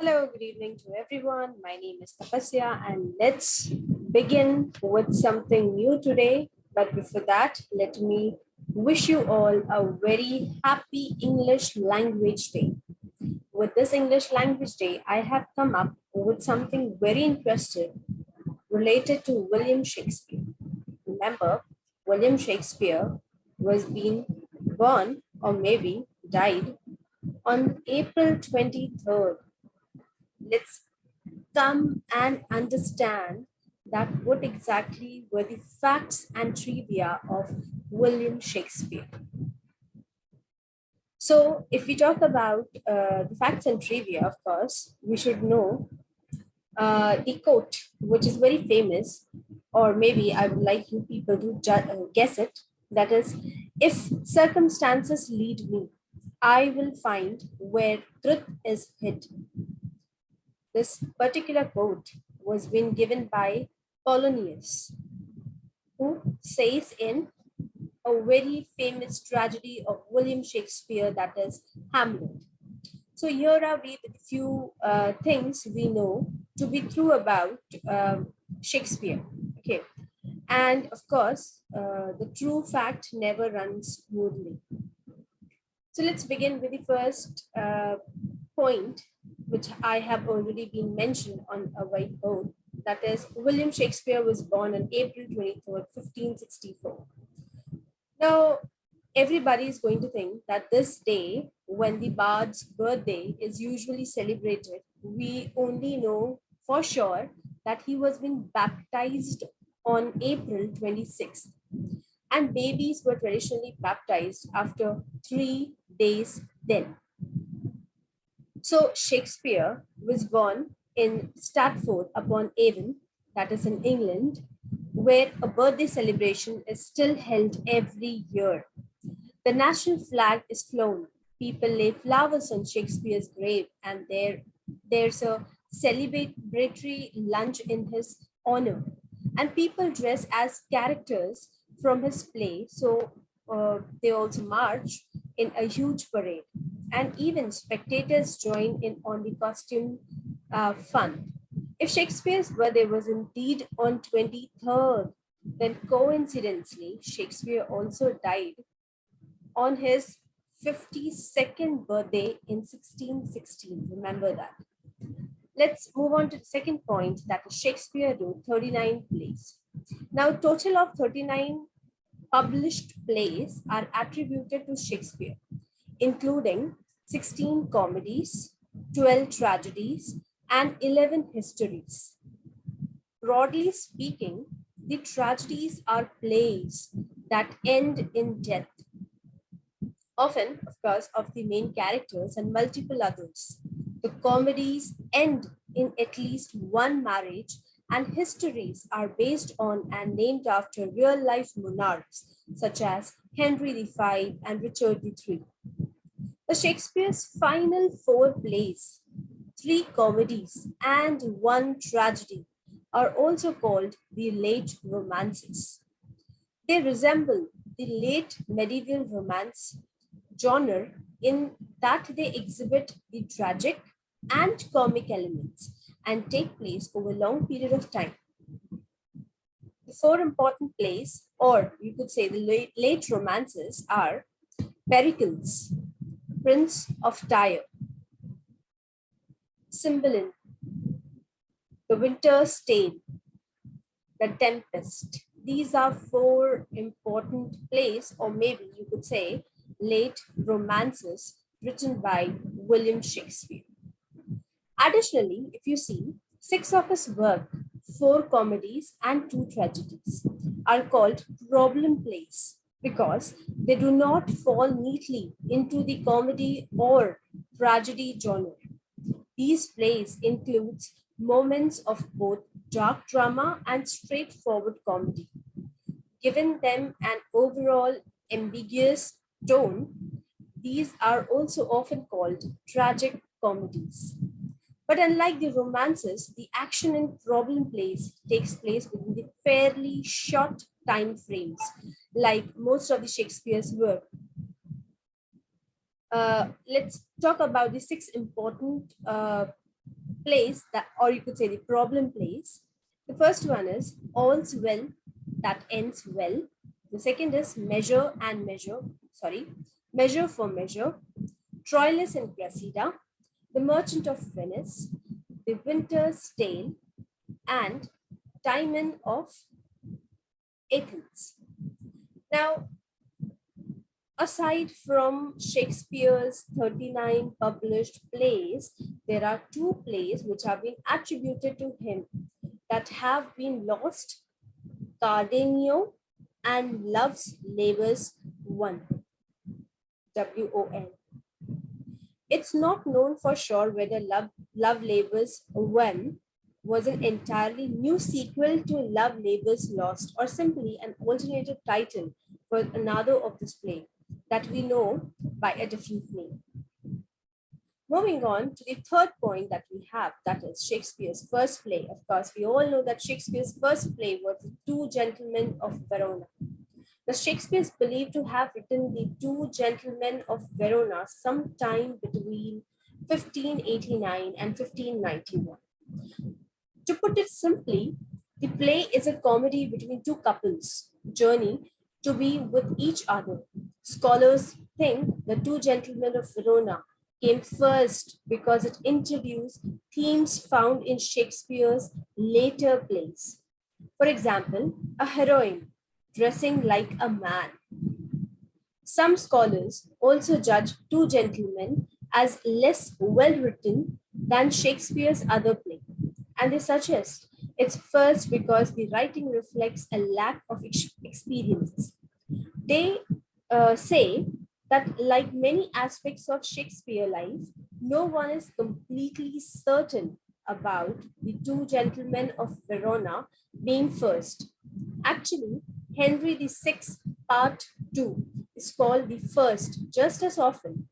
Hello, good evening to everyone. My name is Tapasya, and let's begin with something new today. But before that, let me wish you all a very happy English Language Day. With this English Language Day, I have come up with something very interesting related to William Shakespeare. Remember, William Shakespeare was being born or maybe died on April 23rd. Let's come and understand that what exactly were the facts and trivia of William Shakespeare. So, if we talk about the facts and trivia, of course, we should know the quote, which is very famous, or maybe I would like you people to guess it. That is, if circumstances lead me, I will find where truth is hid. This particular quote was been given by Polonius, who says in a very famous tragedy of William Shakespeare, that is Hamlet. So here are we with few things we know to be true about Shakespeare. Okay, and of course, the true fact never runs smoothly. So let's begin with the first point, which I have already been mentioned on a whiteboard. That is, William Shakespeare was born on April 23rd, 1564. Now, everybody is going to think that this day, when the bard's birthday is usually celebrated, we only know for sure that he was being baptized on April 26th. And babies were traditionally baptized after 3 days then. So Shakespeare was born in Stratford upon Avon, that is in England, where a birthday celebration is still held every year. The national flag is flown. People lay flowers on Shakespeare's grave, and there's a celebratory lunch in his honor. And people dress as characters from his play, so they also march in a huge parade. And even spectators join in on the costume fun. If Shakespeare's birthday was indeed on 23rd, then coincidentally, Shakespeare also died on his 52nd birthday in 1616. Remember that. Let's move on to the second point, that is Shakespeare wrote 39 plays. Now, total of 39 published plays are attributed to Shakespeare, including 16 comedies, 12 tragedies, and 11 histories. Broadly speaking, the tragedies are plays that end in death, often, of course, of the main characters and multiple others. The comedies end in at least one marriage, and histories are based on and named after real life monarchs such as Henry V and Richard III. The Shakespeare's final four plays, three comedies, and one tragedy are also called the late romances. They resemble the late medieval romance genre in that they exhibit the tragic and comic elements and take place over a long period of time. The four important plays, or you could say the late romances, are Pericles, Prince of Tyre, Cymbeline, The Winter's Tale, The Tempest. These are four important plays, or maybe you could say late romances written by William Shakespeare. Additionally, if you see, six of his work, four comedies and two tragedies, are called problem plays because they do not fall neatly into the comedy or tragedy genre. These plays include moments of both dark drama and straightforward comedy, giving them an overall ambiguous tone. These are also often called tragic comedies. But unlike the romances, the action in problem plays takes place within the fairly short time frames, like most of the Shakespeare's work. Let's talk about the six important plays that, or you could say the problem plays. The first one is all's well that ends well. The second is measure for measure, Troilus and Cressida, The Merchant of Venice, The Winter's Tale, and Timon of Athens. Now, aside from Shakespeare's 39 published plays, there are two plays which have been attributed to him that have been lost: Cardenio and Love's Labours Won, WON. It's not known for sure whether Love Labours Won was an entirely new sequel to Love Labours Lost or simply an alternative title for another of this play that we know by a different name. Moving on to the third point that we have, that is Shakespeare's first play. Of course, we all know that Shakespeare's first play was The Two Gentlemen of Verona. The Shakespeare is believed to have written The Two Gentlemen of Verona sometime between 1589 and 1591. To put it simply, the play is a comedy between two couples' journey to be with each other. Scholars think The Two Gentlemen of Verona came first because it introduced themes found in Shakespeare's later plays. For example, a heroine dressing like a man. Some scholars also judge Two Gentlemen as less well written than Shakespeare's other play, and they suggest it's first because the writing reflects a lack of experiences. They say that, like many aspects of Shakespeare life, no one is completely certain about The Two Gentlemen of Verona being first. Actually, Henry VI, Part 2 is called the first just as often,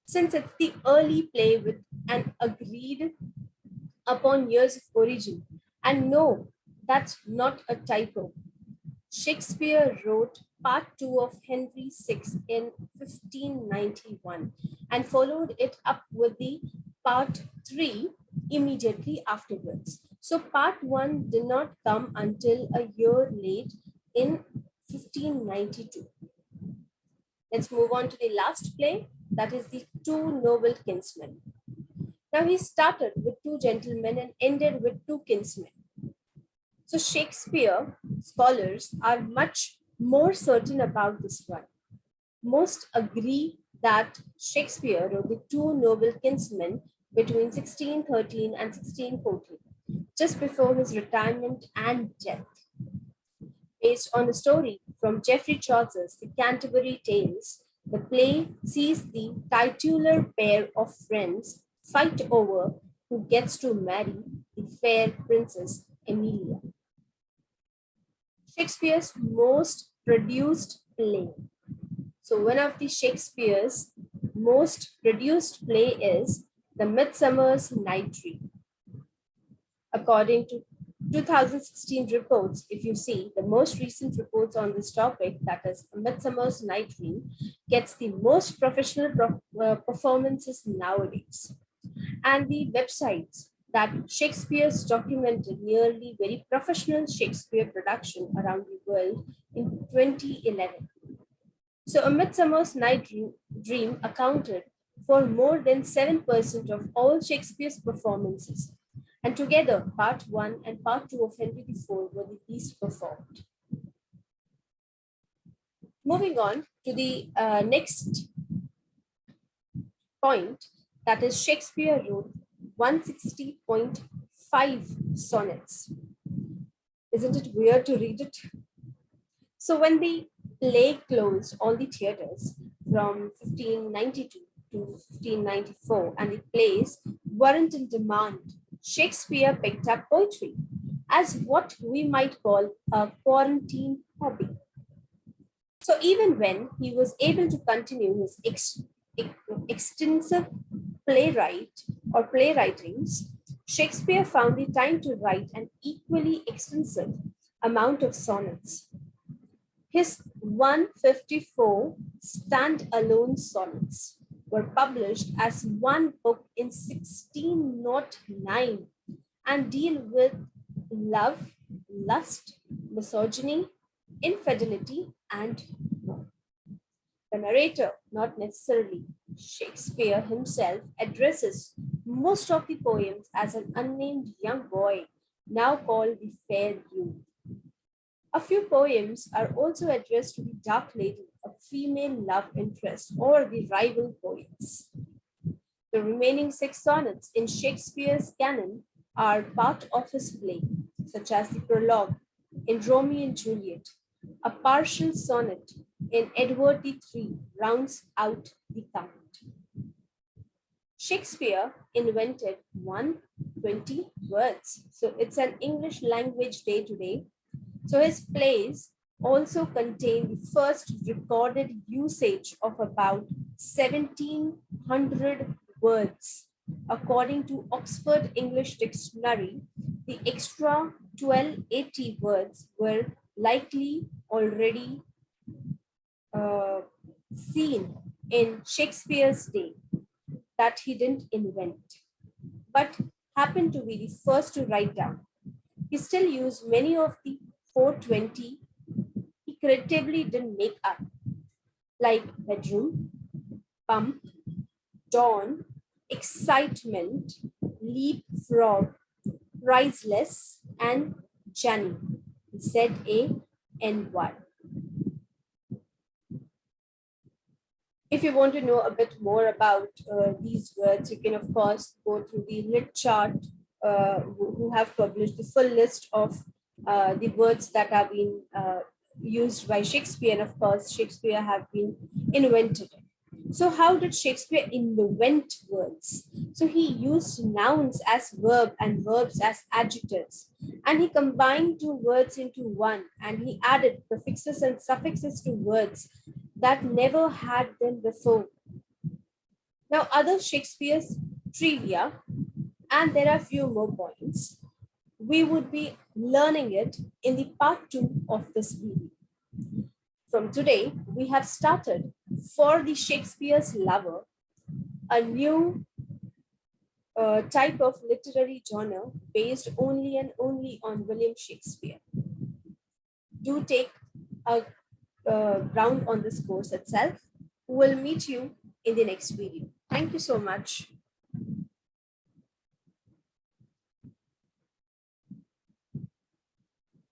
since it's the early play with an agreed upon years of origin. And no, that's not a typo. Shakespeare wrote Part 2 of Henry VI in 1591 and followed it up with the Part 3 immediately afterwards. So Part 1 did not come until a year late in 1592. Let's move on to the last play, that is The Two Noble Kinsmen. Now he started with two gentlemen and ended with two kinsmen. So Shakespeare scholars are much more certain about this one. Most agree that Shakespeare wrote The Two Noble Kinsmen between 1613 and 1614, just before his retirement and death. Based on a story from Geoffrey Chaucer's The Canterbury Tales, the play sees the titular pair of friends fight over who gets to marry the fair Princess Emilia. Shakespeare's most produced play. So one of the Shakespeare's most produced play is The Midsummer's Night Dream. According to 2016 reports, if you see the most recent reports on this topic, that is A Midsummer's Night Dream, gets the most professional performances nowadays. And the websites that Shakespeare's documented nearly very professional Shakespeare production around the world in 2011. So A Midsummer's Night Dream accounted for more than 7% of all Shakespeare's performances. And together, Part 1 and Part 2 of Henry IV were the least performed. Moving on to the next point, that is Shakespeare wrote 160.5 sonnets. Isn't it weird to read it? So when the play closed all the theaters from 1592 to 1594 and the plays weren't in demand, Shakespeare picked up poetry as what we might call a quarantine hobby. So even when he was able to continue his extensive playwritings, Shakespeare found the time to write an equally extensive amount of sonnets. His 154 stand-alone sonnets were published as one book in 1609 and deal with love, lust, misogyny, infidelity, and more. The narrator, not necessarily Shakespeare himself, addresses most of the poems as an unnamed young boy, now called the fair youth. A few poems are also addressed to the dark lady, a female love interest, or the rival poets. The remaining six sonnets in Shakespeare's canon are part of his play, such as the prologue in Romeo and Juliet. A partial sonnet in Edward III rounds out the count. Shakespeare invented 120 words. So it's an English language day to day. So his plays also contain the first recorded usage of about 1700 words. According to Oxford English Dictionary, the extra 1280 words were likely already seen in Shakespeare's day that he didn't invent, but happened to be the first to write down. He still used many of the 420 he creditably didn't make up, like bedroom, pump, dawn, excitement, leapfrog, priceless, and Jenny. ZANY. If you want to know a bit more about these words, you can, of course, go through the lit chart, who have published the full list of the words that have been used by Shakespeare. And of course, Shakespeare have been invented. So how did Shakespeare invent words? So he used nouns as verb and verbs as adjectives. And he combined two words into one, and he added prefixes and suffixes to words that never had them before. Now, other Shakespeare's trivia, and there are a few more points. We would be learning it in the part 2 of this video. From today, we have started for the Shakespeare's lover, a new type of literary genre based only and only on William Shakespeare. Do take a ground on this course itself. We'll meet you in the next video. Thank you so much.